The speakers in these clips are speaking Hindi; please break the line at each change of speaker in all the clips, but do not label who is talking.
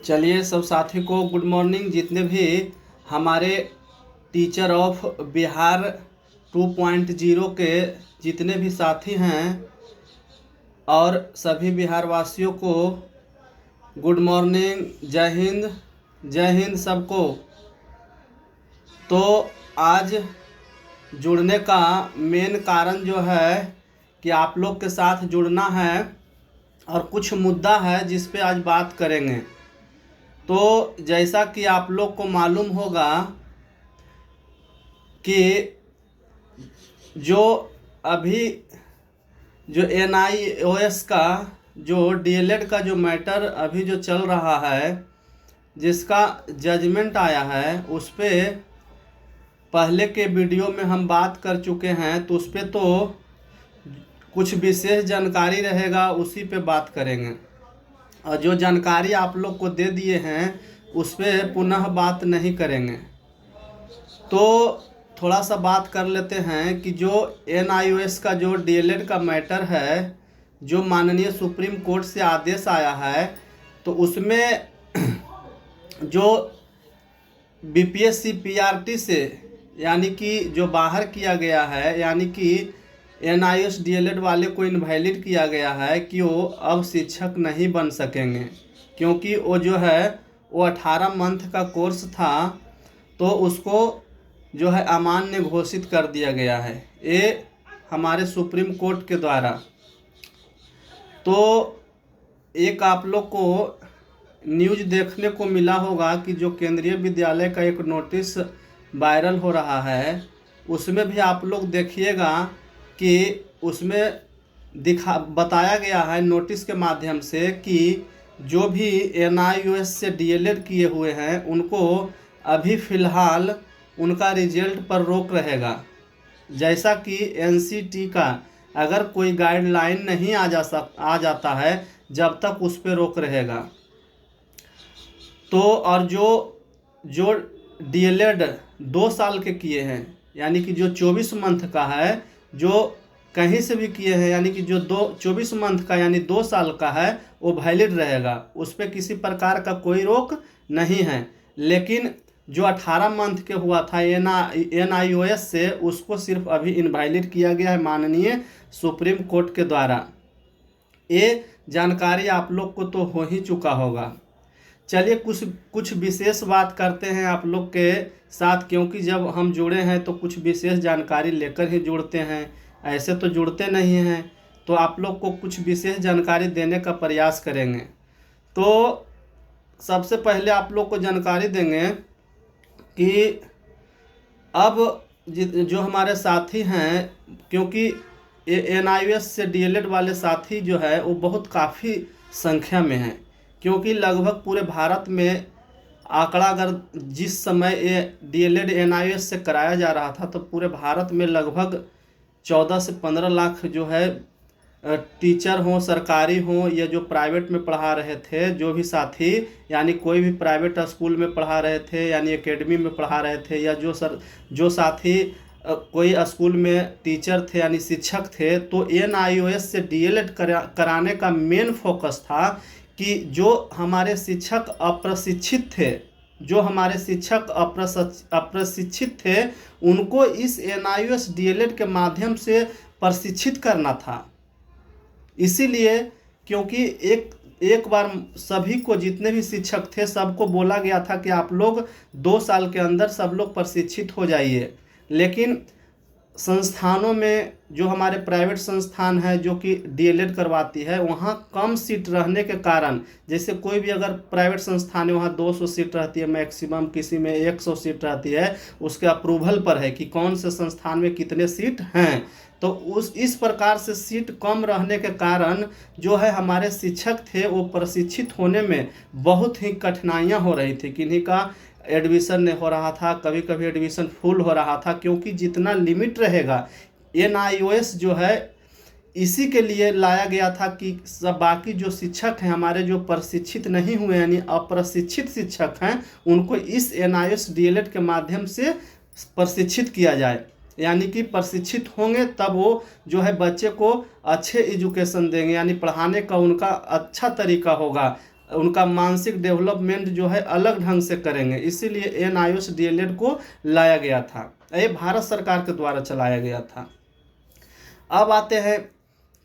चलिए सब साथी को गुड मॉर्निंग। जितने भी हमारे टीचर ऑफ बिहार 2.0 के जितने भी साथी हैं और सभी बिहार वासियों को गुड मॉर्निंग, जय हिंद सबको। तो आज जुड़ने का मेन कारण जो है कि आप लोग के साथ जुड़ना है और कुछ मुद्दा है जिस पे आज बात करेंगे। तो जैसा कि आप लोग को मालूम होगा कि जो अभी जो NIOS का जो DLED का जो मैटर अभी जो चल रहा है, जिसका जजमेंट आया है, उस पर पहले के वीडियो में हम बात कर चुके हैं। तो उस पर तो कुछ विशेष जानकारी रहेगा, उसी पे बात करेंगे। और जो जानकारी आप लोग को दे दिए हैं उस पर पुनः बात नहीं करेंगे। तो थोड़ा सा बात कर लेते हैं कि जो NIOS का जो DLED का मैटर है, जो माननीय सुप्रीम कोर्ट से आदेश आया है, तो उसमें जो BPSC PRT से यानी कि जो बाहर किया गया है, यानी कि NIOS DLED वाले को इनवैलिड किया गया है कि वो अब शिक्षक नहीं बन सकेंगे, क्योंकि वो जो है वो 18 मंथ का कोर्स था, तो उसको जो है अमान्य घोषित कर दिया गया है, ये हमारे सुप्रीम कोर्ट के द्वारा। तो एक आप लोग को न्यूज़ देखने को मिला होगा कि जो केंद्रीय विद्यालय का एक नोटिस वायरल हो रहा है, उसमें भी आप लोग देखिएगा कि उसमें बताया गया है नोटिस के माध्यम से कि जो भी NIOS से DLED किए हुए हैं उनको अभी फ़िलहाल उनका रिजल्ट पर रोक रहेगा। जैसा कि NCT का अगर कोई गाइडलाइन नहीं आ जाता है, जब तक उस पर रोक रहेगा। तो और जो DLED 2 साल के किए हैं, यानी कि जो 24 मंथ का है, जो कहीं से भी किए हैं, यानी कि जो 24 मंथ का यानी 2 साल का है, वो वैलिड रहेगा, उस पर किसी प्रकार का कोई रोक नहीं है। लेकिन जो 18 मंथ के हुआ था NIOS से, उसको सिर्फ अभी इनवैलिड किया गया है माननीय सुप्रीम कोर्ट के द्वारा। ये जानकारी आप लोग को तो हो ही चुका होगा। चलिए कुछ विशेष बात करते हैं आप लोग के साथ, क्योंकि जब हम जुड़े हैं तो कुछ विशेष जानकारी लेकर ही जुड़ते हैं, ऐसे तो जुड़ते नहीं हैं। तो आप लोग को कुछ विशेष जानकारी देने का प्रयास करेंगे। तो सबसे पहले आप लोग को जानकारी देंगे कि अब जो हमारे साथी हैं, क्योंकि NIOS से DLED वाले साथी जो है वो बहुत काफ़ी संख्या में हैं, क्योंकि लगभग पूरे भारत में आंकड़ा अगर जिस समय ये DLED NIOS से कराया जा रहा था, तो पूरे भारत में लगभग 14 से 15 लाख जो है टीचर हों, सरकारी हों या जो प्राइवेट में पढ़ा रहे थे, जो भी साथी, यानी कोई भी प्राइवेट स्कूल में पढ़ा रहे थे, यानी एकेडमी में पढ़ा रहे थे, या जो साथी कोई स्कूल में टीचर थे यानी शिक्षक थे, तो NIOS से DLED कराने का मेन फोकस था कि जो हमारे शिक्षक अप्रशिक्षित थे, अप्रशिक्षित थे, उनको इस NIOS DLED के माध्यम से प्रशिक्षित करना था। इसीलिए क्योंकि एक बार सभी को, जितने भी शिक्षक थे, सबको बोला गया था कि आप लोग 2 साल के अंदर सब लोग प्रशिक्षित हो जाइए। लेकिन संस्थानों में, जो हमारे प्राइवेट संस्थान है जो कि DLED करवाती है, वहाँ कम सीट रहने के कारण, जैसे कोई भी अगर प्राइवेट संस्थान है वहाँ 200 सीट रहती है मैक्सिमम, किसी में 100 सीट रहती है, उसके अप्रूवल पर है कि कौन से संस्थान में कितने सीट हैं। तो इस प्रकार से सीट कम रहने के कारण जो है हमारे शिक्षक थे वो प्रशिक्षित होने में बहुत ही कठिनाइयाँ हो रही थी। किन्हीं का एडमिशन नहीं हो रहा था, कभी कभी एडमिशन फुल हो रहा था, क्योंकि जितना लिमिट रहेगा NIOS जो है इसी के लिए लाया गया था कि सब बाकी जो शिक्षक हैं हमारे, जो प्रशिक्षित नहीं हुए यानी अप्रशिक्षित शिक्षक हैं, उनको इस NIOS DLED के माध्यम से प्रशिक्षित किया जाए। यानी कि प्रशिक्षित होंगे तब वो जो है बच्चे को अच्छे एजुकेशन देंगे, यानी पढ़ाने का उनका अच्छा तरीका होगा, उनका मानसिक डेवलपमेंट जो है अलग ढंग से करेंगे, इसीलिए एनआईओएस डीएलएड को लाया गया था। ये भारत सरकार के द्वारा चलाया गया था। अब आते हैं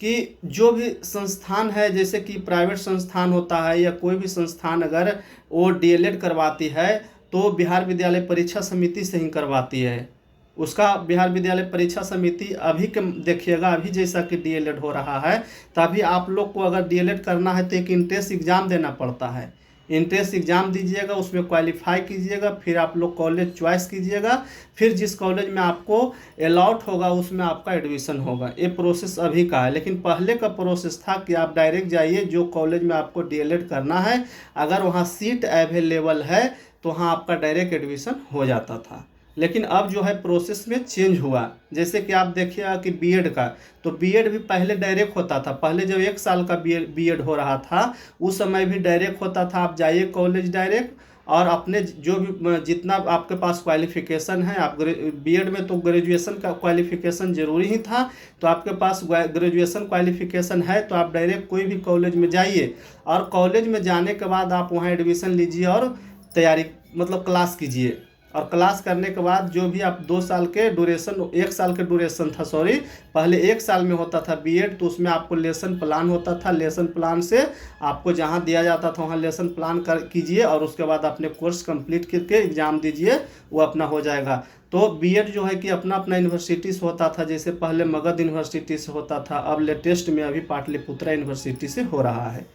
कि जो भी संस्थान है, जैसे कि प्राइवेट संस्थान होता है या कोई भी संस्थान अगर वो डीएलएड करवाती है तो बिहार विद्यालय परीक्षा समिति से ही करवाती है। उसका बिहार विद्यालय परीक्षा समिति अभी के देखिएगा, अभी जैसा कि डीएलएड हो रहा है तभी आप लोग को अगर डीएलएड करना है तो एक इंट्रेंस एग्ज़ाम देना पड़ता है। इंट्रेंस एग्ज़ाम दीजिएगा, उसमें क्वालिफाई कीजिएगा, फिर आप लोग कॉलेज चॉइस कीजिएगा, फिर जिस कॉलेज में आपको अलाउट होगा उसमें आपका एडमिशन होगा। ये प्रोसेस अभी का है, लेकिन पहले का प्रोसेस था कि आप डायरेक्ट जाइए जो कॉलेज में आपको डीएलएड करना है, अगर वहाँ सीट अवेलेबल है तो वहाँ आपका डायरेक्ट एडमिशन हो जाता था। लेकिन अब जो है प्रोसेस में चेंज हुआ। जैसे कि आप देखिएगा कि बीएड का, तो बीएड भी पहले डायरेक्ट होता था। पहले जब 1 साल का बीएड हो रहा था उस समय भी डायरेक्ट होता था। आप जाइए कॉलेज डायरेक्ट, और अपने जो भी जितना आपके पास क्वालिफिकेशन है, आप बीएड में तो ग्रेजुएशन का क्वालिफिकेशन ज़रूरी ही था, तो आपके पास ग्रेजुएशन क्वालिफिकेशन है तो आप डायरेक्ट कोई भी कॉलेज में जाइए, और कॉलेज में जाने के बाद आप वहाँ एडमिशन लीजिए और तैयारी मतलब क्लास कीजिए। और क्लास करने के बाद जो भी आप 2 साल के ड्यूरेशन, 1 साल के ड्यूरेशन था, सॉरी, पहले 1 साल में होता था बीएड, तो उसमें आपको लेसन प्लान होता था। लेसन प्लान से आपको जहां दिया जाता था वहां लेसन प्लान कीजिए और उसके बाद अपने कोर्स कंप्लीट करके एग्ज़ाम दीजिए, वो अपना हो जाएगा। तो बीएड जो है कि अपना अपना यूनिवर्सिटी से होता था। जैसे पहले मगध यूनिवर्सिटी से होता था, अब लेटेस्ट में अभी पाटलिपुत्रा यूनिवर्सिटी से हो रहा है,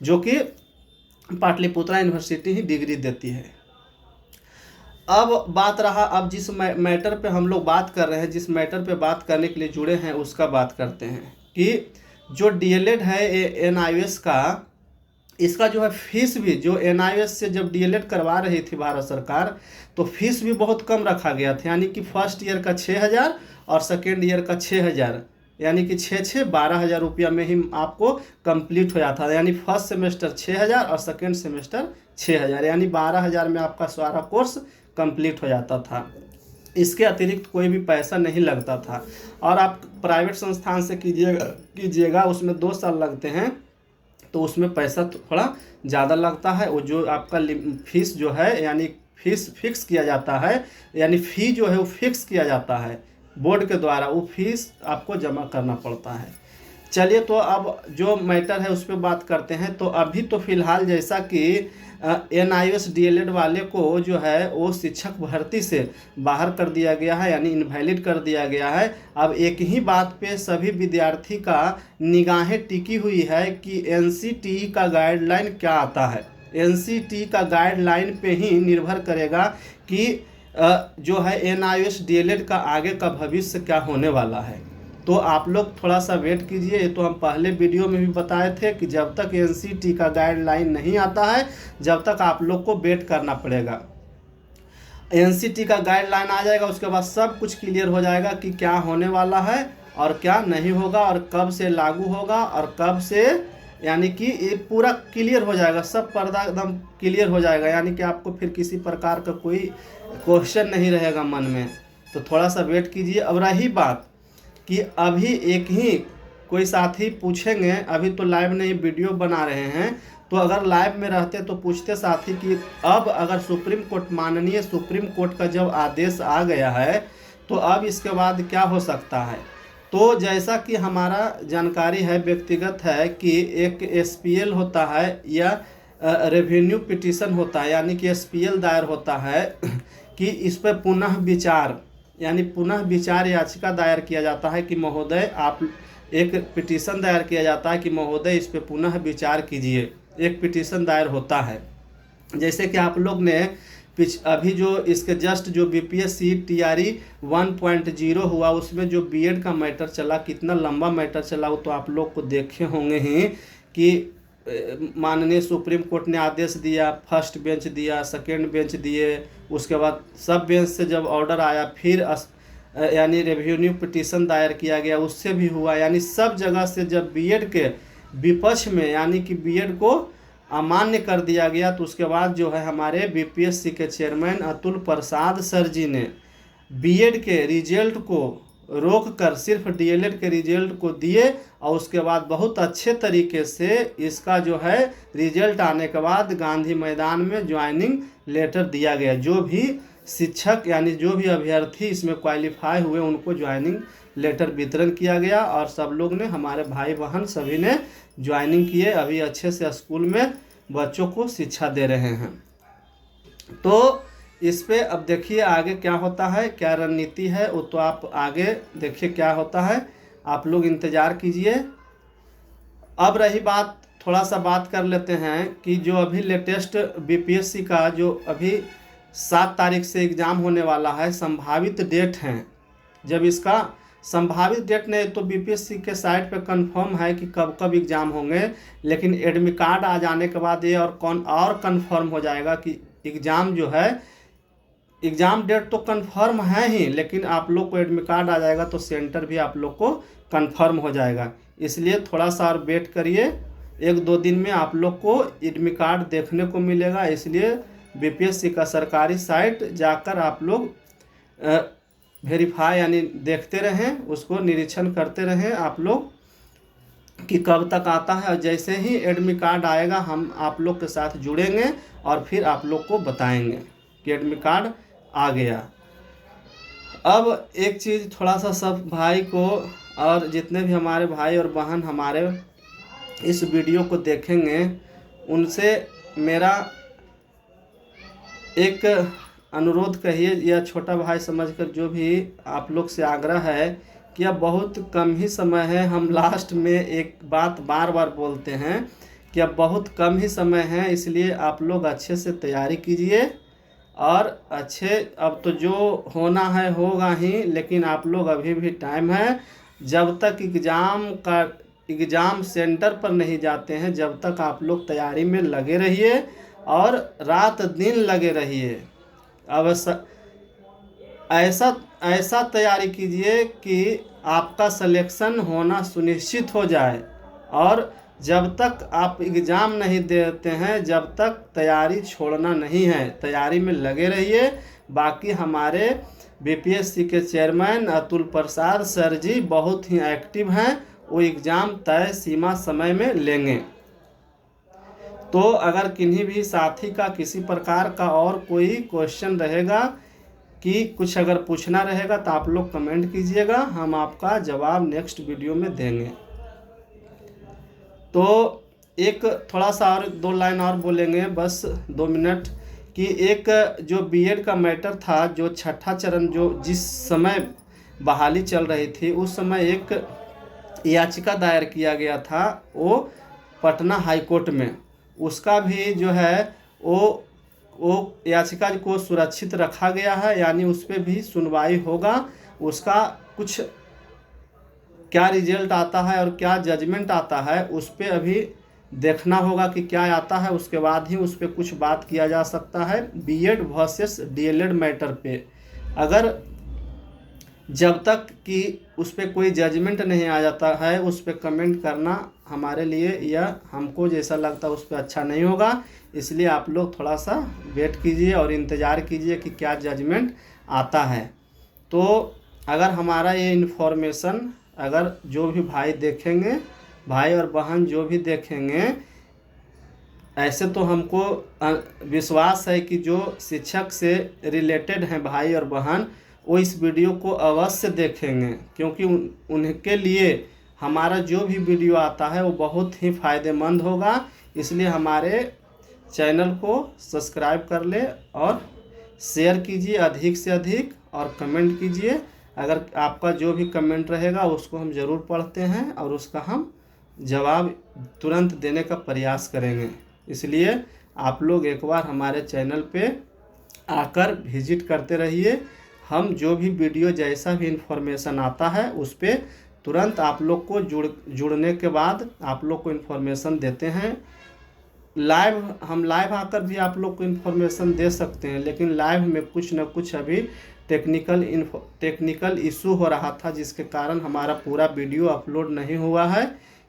जो कि पाटलिपुत्रा यूनिवर्सिटी ही डिग्री देती है। अब बात रहा, अब जिस मैटर पे हम लोग बात कर रहे हैं, जिस मैटर पे बात करने के लिए जुड़े हैं उसका बात करते हैं कि जो डीएलएड है एनआईओएस का, इसका जो है फीस भी, जो एनआईओएस से जब डीएलएड करवा रही थी भारत सरकार तो फीस भी बहुत कम रखा गया था। यानी कि फर्स्ट ईयर का 6,000 और सेकेंड ईयर का 6,000, यानी कि 12,000 रुपया में ही आपको कंप्लीट हो जाता था। यानी फर्स्ट सेमेस्टर 6,000 और सेकेंड सेमेस्टर 6,000, यानी 12,000 में आपका सारा कोर्स कंप्लीट हो जाता था। इसके अतिरिक्त कोई भी पैसा नहीं लगता था। और आप प्राइवेट संस्थान से कीजिएगा उसमें 2 साल लगते हैं, तो उसमें पैसा थोड़ा ज़्यादा लगता है। वो जो आपका फीस जो है, यानी फीस फिक्स किया जाता है, यानी फ़ी जो है वो फिक्स किया जाता है बोर्ड के द्वारा, वो फीस आपको जमा करना पड़ता है। चलिए, तो अब जो मैटर है उस पर बात करते हैं। तो अभी तो फ़िलहाल जैसा कि एनआईओएस डीएलएड वाले को जो है वो शिक्षक भर्ती से बाहर कर दिया गया है, यानी इनवैलिड कर दिया गया है। अब एक ही बात पे सभी विद्यार्थी का निगाहें टिकी हुई है कि एनसीटीई का गाइडलाइन क्या आता है। एनसीटीई का गाइडलाइन पे ही निर्भर करेगा कि जो है एनआईओएस डीएलएड का आगे का भविष्य क्या होने वाला है। तो आप लोग थोड़ा सा वेट कीजिए। ये तो हम पहले वीडियो में भी बताए थे कि जब तक एनसीटीई का गाइडलाइन नहीं आता है जब तक आप लोग को वेट करना पड़ेगा। एनसीटीई का गाइडलाइन आ जाएगा, उसके बाद सब कुछ क्लियर हो जाएगा कि क्या होने वाला है और क्या नहीं होगा, और कब से लागू होगा और कब से, यानी कि ये पूरा क्लियर हो जाएगा, सब पर्दा एकदम क्लियर हो जाएगा। यानी कि आपको फिर किसी प्रकार का कोई क्वेश्चन नहीं रहेगा मन में। तो थोड़ा सा वेट कीजिए। अब रही बात कि अभी एक ही कोई साथी पूछेंगे, अभी तो लाइव नहीं वीडियो बना रहे हैं, तो अगर लाइव में रहते तो पूछते साथी कि अब अगर सुप्रीम कोर्ट, माननीय सुप्रीम कोर्ट का जब आदेश आ गया है तो अब इसके बाद क्या हो सकता है। तो जैसा कि हमारा जानकारी है, व्यक्तिगत है, कि एक एसपीएल होता है या रेवेन्यू पिटीशन होता है, यानी कि एसपीएल दायर होता है कि इस पर पुनः विचार, यानी पुनः विचार याचिका दायर किया जाता है कि महोदय आप, एक पिटीशन दायर किया जाता है कि महोदय इस पर पुनः विचार कीजिए। एक पिटीशन दायर होता है। जैसे कि आप लोग ने अभी जो इसके जस्ट जो बीपीएससी टीआरई 1.0 हुआ उसमें जो बीएड का मैटर चला, कितना लंबा मैटर चला, वो तो आप लोग को देखे होंगे ही कि माननीय सुप्रीम कोर्ट ने आदेश दिया, फर्स्ट बेंच दिया, सेकेंड बेंच दिए, उसके बाद सब बेंच से जब ऑर्डर आया, फिर यानी रेवेन्यू पिटीशन दायर किया गया, उससे भी हुआ। यानी सब जगह से जब बीएड के विपक्ष में, यानी कि बीएड को अमान्य कर दिया गया, तो उसके बाद जो है हमारे बीपीएससी के चेयरमैन अतुल प्रसाद सर जी ने बीएड के रिजल्ट को रोक कर सिर्फ डीएलएड के रिजल्ट को दिए और उसके बाद बहुत अच्छे तरीके से इसका जो है रिजल्ट आने के बाद गांधी मैदान में ज्वाइनिंग लेटर दिया गया। जो भी शिक्षक यानी जो भी अभ्यर्थी इसमें क्वालिफाई हुए उनको ज्वाइनिंग लेटर वितरण किया गया और सब लोग ने, हमारे भाई बहन सभी ने ज्वाइनिंग किए। अभी अच्छे से स्कूल में बच्चों को शिक्षा दे रहे हैं। तो इस पे अब देखिए आगे क्या होता है, क्या रणनीति है, वो तो आप आगे देखिए क्या होता है, आप लोग इंतज़ार कीजिए। अब रही बात, थोड़ा सा बात कर लेते हैं कि जो अभी लेटेस्ट बीपीएससी का जो अभी 7 तारीख से एग्ज़ाम होने वाला है, संभावित डेट हैं। जब इसका संभावित डेट नहीं तो बीपीएससी के साइट पे कंफर्म है कि कब कब एग्ज़ाम होंगे, लेकिन एडमिट कार्ड आ जाने के बाद ये और कंफर्म हो जाएगा कि एग्ज़ाम जो है, एग्ज़ाम डेट तो कंफर्म है ही, लेकिन आप लोग को एडमिट कार्ड आ जाएगा तो सेंटर भी आप लोग को कंफर्म हो जाएगा। इसलिए थोड़ा सा और वेट करिए, 1-2 दिन में आप लोग को एडमिट कार्ड देखने को मिलेगा। इसलिए बीपीएससी का सरकारी साइट जाकर आप लोग वेरीफाई यानी देखते रहें, उसको निरीक्षण करते रहें आप लोग कि कब तक आता है। और जैसे ही एडमिट कार्ड आएगा हम आप लोग के साथ जुड़ेंगे और फिर आप लोग को बताएंगे कि एडमिट कार्ड आ गया। अब एक चीज़ थोड़ा सा सब भाई को और जितने भी हमारे भाई और बहन हमारे इस वीडियो को देखेंगे उनसे मेरा एक अनुरोध कहिए या छोटा भाई समझकर जो भी आप लोग से आग्रह है कि अब बहुत कम ही समय है। हम लास्ट में एक बात बार बार बोलते हैं कि अब बहुत कम ही समय है, इसलिए आप लोग अच्छे से तैयारी कीजिए और अच्छे, अब तो जो होना है होगा ही, लेकिन आप लोग अभी भी टाइम है। जब तक एग्ज़ाम सेंटर पर नहीं जाते हैं जब तक आप लोग तैयारी में लगे रहिए और रात दिन लगे रहिए। अब ऐसा तैयारी कीजिए कि आपका सिलेक्शन होना सुनिश्चित हो जाए। और जब तक आप एग्ज़ाम नहीं देते हैं जब तक तैयारी छोड़ना नहीं है, तैयारी में लगे रहिए। बाकी हमारे बीपीएससी के चेयरमैन अतुल प्रसाद सर जी बहुत ही एक्टिव हैं, वो एग्ज़ाम तय सीमा समय में लेंगे। तो अगर किन्हीं भी साथी का किसी प्रकार का और कोई क्वेश्चन रहेगा कि कुछ अगर पूछना रहेगा तो आप लोग कमेंट कीजिएगा, हम आपका जवाब नेक्स्ट वीडियो में देंगे। तो एक थोड़ा सा और 2 लाइन और बोलेंगे बस 2 मिनट कि एक जो बीएड का मैटर था, जो छठा चरण जो जिस समय बहाली चल रही थी उस समय एक याचिका दायर किया गया था वो पटना हाई कोर्ट में। उसका भी जो है वो याचिका को सुरक्षित रखा गया है, यानी उस पर भी सुनवाई होगा। उसका कुछ क्या रिजल्ट आता है और क्या जजमेंट आता है उस पर अभी देखना होगा कि क्या आता है, उसके बाद ही उस पर कुछ बात किया जा सकता है। बीएड वर्सेस डीएलएड मैटर पे अगर जब तक कि उस पर कोई जजमेंट नहीं आ जाता है उस पर कमेंट करना हमारे लिए या हमको जैसा लगता है उस पर अच्छा नहीं होगा। इसलिए आप लोग थोड़ा सा वेट कीजिए और इंतज़ार कीजिए कि क्या जजमेंट आता है। तो अगर हमारा ये इन्फॉर्मेशन अगर जो भी भाई देखेंगे, भाई और बहन जो भी देखेंगे, ऐसे तो हमको विश्वास है कि जो शिक्षक से रिलेटेड हैं भाई और बहन वो इस वीडियो को अवश्य देखेंगे, क्योंकि उनके लिए हमारा जो भी वीडियो आता है वो बहुत ही फ़ायदेमंद होगा। इसलिए हमारे चैनल को सब्सक्राइब कर ले और शेयर कीजिए अधिक से अधिक और कमेंट कीजिए। अगर आपका जो भी कमेंट रहेगा उसको हम ज़रूर पढ़ते हैं और उसका हम जवाब तुरंत देने का प्रयास करेंगे। इसलिए आप लोग एक बार हमारे चैनल पे आकर विजिट करते रहिए। हम जो भी वीडियो जैसा भी इन्फॉर्मेशन आता है उस पर तुरंत आप लोग को जुड़ने के बाद आप लोग को इन्फॉर्मेशन देते हैं। हम लाइव आकर भी आप लोग को इन्फॉर्मेशन दे सकते हैं, लेकिन लाइव में कुछ न कुछ अभी टेक्निकल इशू हो रहा था जिसके कारण हमारा पूरा वीडियो अपलोड नहीं हुआ है।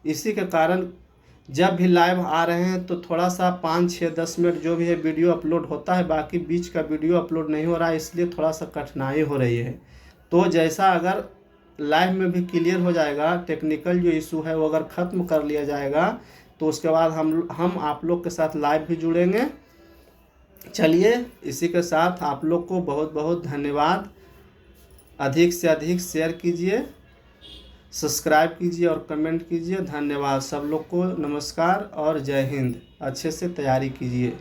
इसी के कारण जब भी लाइव आ रहे हैं तो थोड़ा सा 5, 6, 10 मिनट जो भी है वीडियो अपलोड होता है, बाकी बीच का वीडियो अपलोड नहीं हो रहा है, इसलिए थोड़ा सा कठिनाई हो रही है। तो जैसा अगर लाइव में भी क्लियर हो जाएगा, टेक्निकल जो इशू है वो अगर ख़त्म कर लिया जाएगा तो उसके बाद हम आप लोग के साथ लाइव भी जुड़ेंगे। चलिए, इसी के साथ आप लोग को बहुत बहुत धन्यवाद। अधिक से अधिक शेयर कीजिए, सब्सक्राइब कीजिए और कमेंट कीजिए। धन्यवाद सब लोग को, नमस्कार और जय हिंद। अच्छे से तैयारी कीजिए।